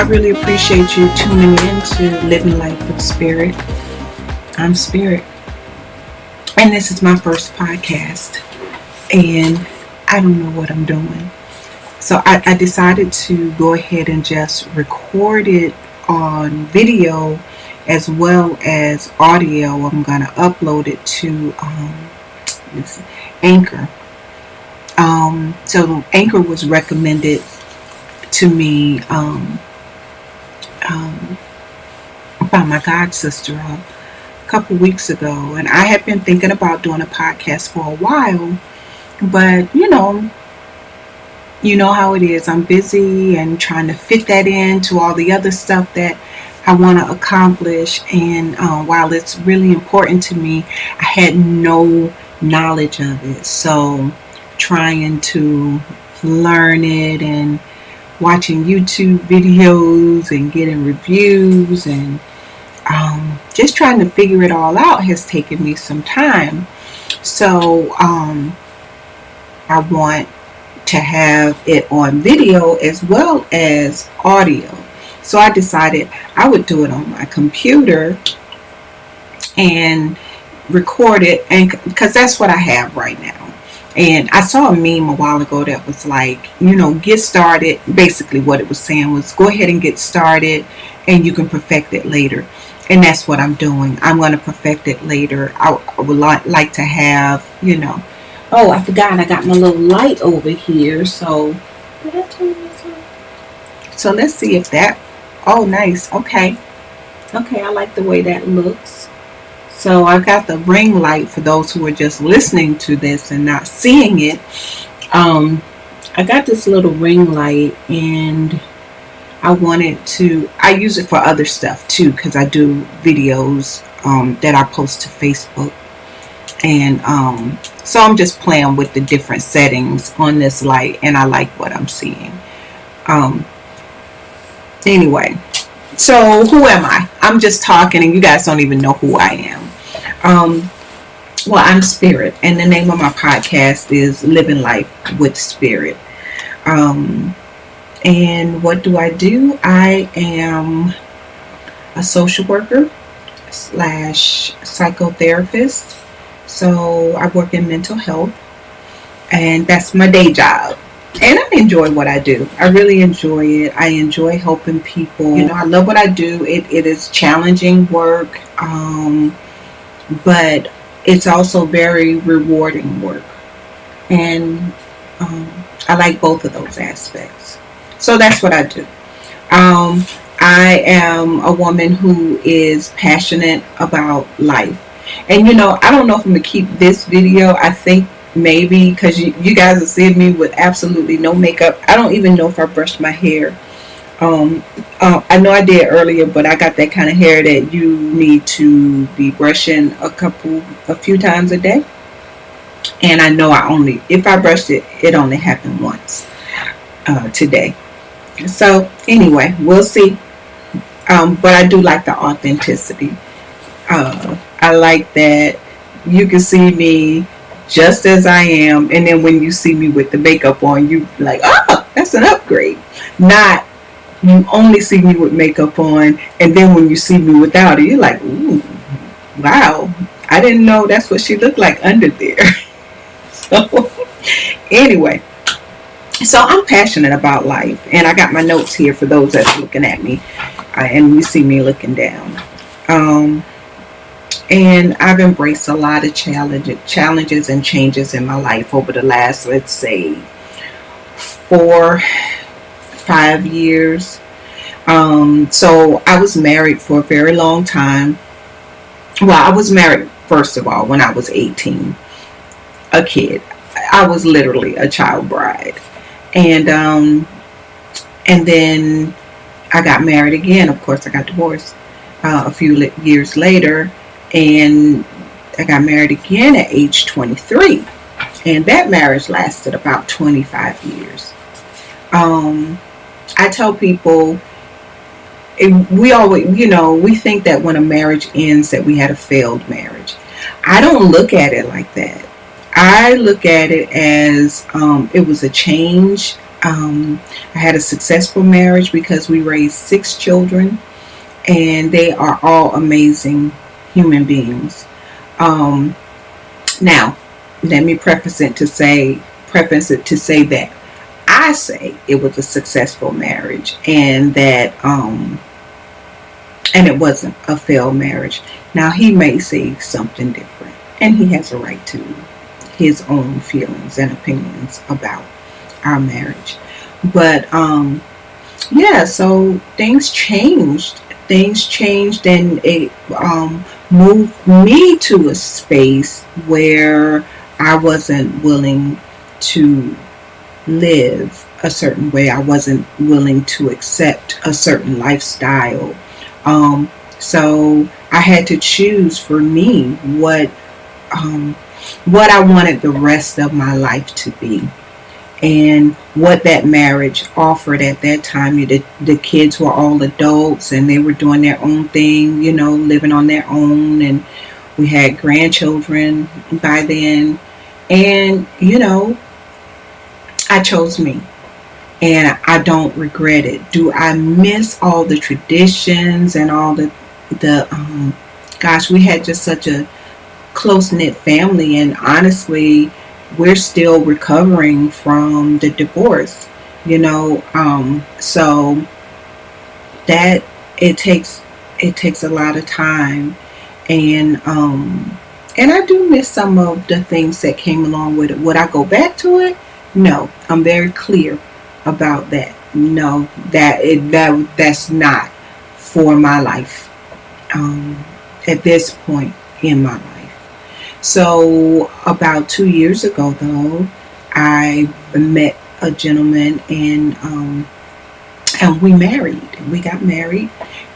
I really appreciate you tuning in to Livin Life With Spirit. I'm Spirit, and this is my first podcast, and I don't know what I'm doing. So I decided to go ahead and just record it on video as well as audio. I'm going to upload it to Anchor. So Anchor was recommended to me by my god sister a couple weeks ago, and I had been thinking about doing a podcast for a while, but you know how it is. I'm busy and trying to fit that into all the other stuff that I want to accomplish, and while it's really important to me, I had no knowledge of it, so trying to learn it and watching YouTube videos and getting reviews and just trying to figure it all out has taken me some time. So I want to have it on video as well as audio. So I decided I would do it on my computer and record it, and because that's what I have right now. And I saw a meme a while ago that was like, get started. Basically what it was saying was, go ahead and get started and you can perfect it later. And that's what I'm doing. I'm going to perfect it later. I would like to have, oh, I forgot I got my little light over here. So, did I turn this on? So let's see if that, oh, nice. Okay, I like the way that looks. So I've got the ring light for those who are just listening to this and not seeing it. I got this little ring light, and I use it for other stuff too, because I do videos that I post to Facebook. And so I'm just playing with the different settings on this light, and I like what I'm seeing. Anyway, so who am I? I'm just talking, and you guys don't even know who I am. Well, I'm Spirit, and the name of my podcast is Livin Life With Spirit. And what do? I am a social worker / psychotherapist. So I work in mental health, and that's my day job. And I enjoy what I do. I really enjoy it. I enjoy helping people. I love what I do. It is challenging work, but it's also very rewarding work. And I like both of those aspects. So that's what I do. I am a woman who is passionate about life. And I don't know if I'm going to keep this video. I think maybe because you guys are seeing me with absolutely no makeup. I don't even know if I brushed my hair. I know I did earlier, but I got that kind of hair that you need to be brushing a few times a day. And I know if I brushed it, it only happened once today. So anyway, we'll see. But I do like the authenticity. I like that you can see me just as I am, and then when you see me with the makeup on, you like, oh, that's an upgrade. Not you only see me with makeup on, and then when you see me without it, you're like, ooh, wow, I didn't know that's what she looked like under there. So anyway, so I'm passionate about life, and I got my notes here for those that's looking at me, and you see me looking down. And I've embraced a lot of challenges and changes in my life over the last, let's say, 4-5 years. So I was married for a very long time. Well, I was married, first of all, when I was 18, a kid. I was literally a child bride. And then I got married again. Of course, I got divorced a few years later. And I got married again at age 23. And that marriage lasted about 25 years. I tell people, we always, we think that when a marriage ends that we had a failed marriage. I don't look at it like that. I look at it as it was a change I had a successful marriage because we raised 6 children, and they are all amazing human beings. Um, Now, let me preface it to say that I say it was a successful marriage, and that and it wasn't a failed marriage. Now, he may say something different, and he has a right to his own feelings and opinions about our marriage. But yeah, so things changed, and it moved me to a space where I wasn't willing to live a certain way. I wasn't willing to accept a certain lifestyle. So I had to choose for me um, what I wanted the rest of my life to be, and what that marriage offered at that time. The kids were all adults, and they were doing their own thing, living on their own, and we had grandchildren by then. And I chose me, and I don't regret it. Do I miss all the traditions and all the gosh, we had just such a close-knit family, and honestly, we're still recovering from the divorce, so that it takes a lot of time. And I do miss some of the things that came along with it. Would I go back to it? No, I'm very clear about that. No, that's not for my life, at this point in my life. So about 2 years ago, though, I met a gentleman, and we married. We got married,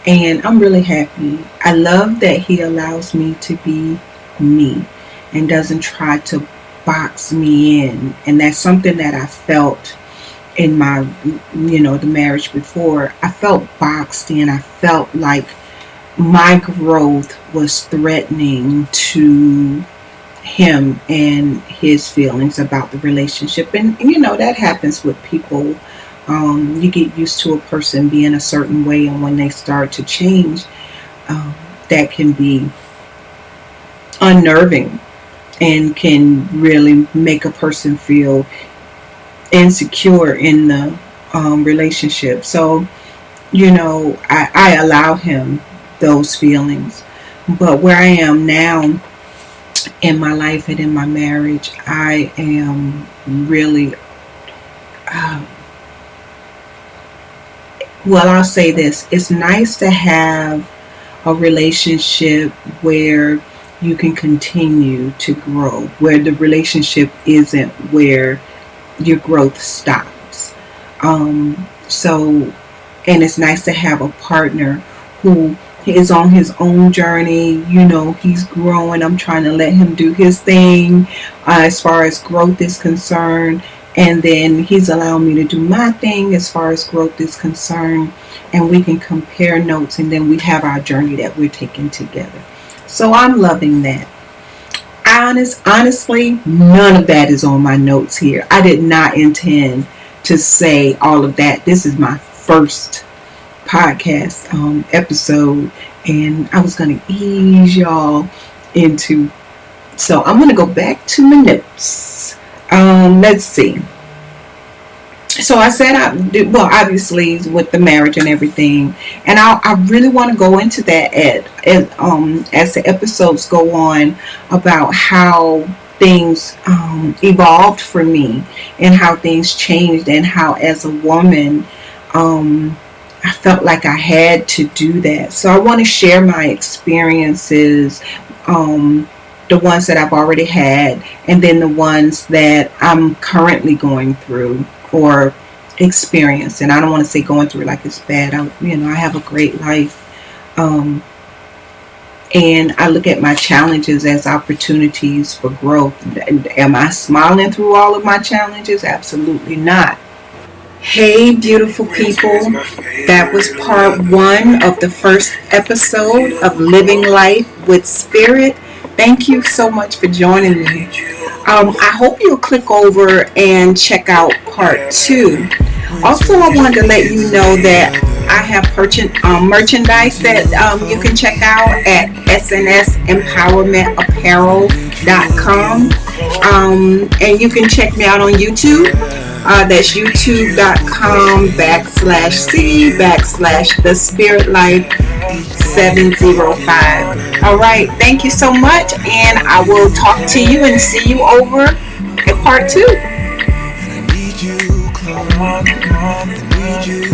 and I'm really happy. I love that he allows me to be me and doesn't try to box me in. And that's something that I felt in my, the marriage before. I felt boxed in. I felt like my growth was threatening to him and his feelings about the relationship. And that happens with people. You get used to a person being a certain way, and when they start to change, that can be unnerving and can really make a person feel insecure in the relationship. So I allow him those feelings. But where I am now in my life and in my marriage, I am really, well, I'll say this. It's nice to have a relationship where you can continue to grow, where the relationship isn't where your growth stops. So, and it's nice to have a partner who is on his own journey. He's growing. I'm trying to let him do his thing as far as growth is concerned. And then he's allowing me to do my thing as far as growth is concerned. And we can compare notes, and then we have our journey that we're taking together. So I'm loving that. Honestly, none of that is on my notes here. I did not intend to say all of that. This is my first podcast episode, and I was going to ease y'all into. So I'm going to go back to my notes. Let's see. So I said, well, obviously with the marriage and everything, and I really want to go into that as the episodes go on, about how things evolved for me, and how things changed, and how as a woman I felt like I had to do that. So I want to share my experiences, the ones that I've already had, and then the ones that I'm currently going through or experiencing. I don't want to say going through like it's bad. I have a great life. And I look at my challenges as opportunities for growth. Am I smiling through all of my challenges? Absolutely not. Hey, beautiful people. That was part 1 of the first episode of Living Life with Spirit. Thank you so much for joining me. I hope you'll click over and check out part 2. Also, I wanted to let you know that I have merchandise that you can check out at snsempowermentapparel.com. And you can check me out on YouTube. That's youtube.com/c/the Spirit Life 705. All right. Thank you so much. And I will talk to you and see you over at part 2. I need you close. I need you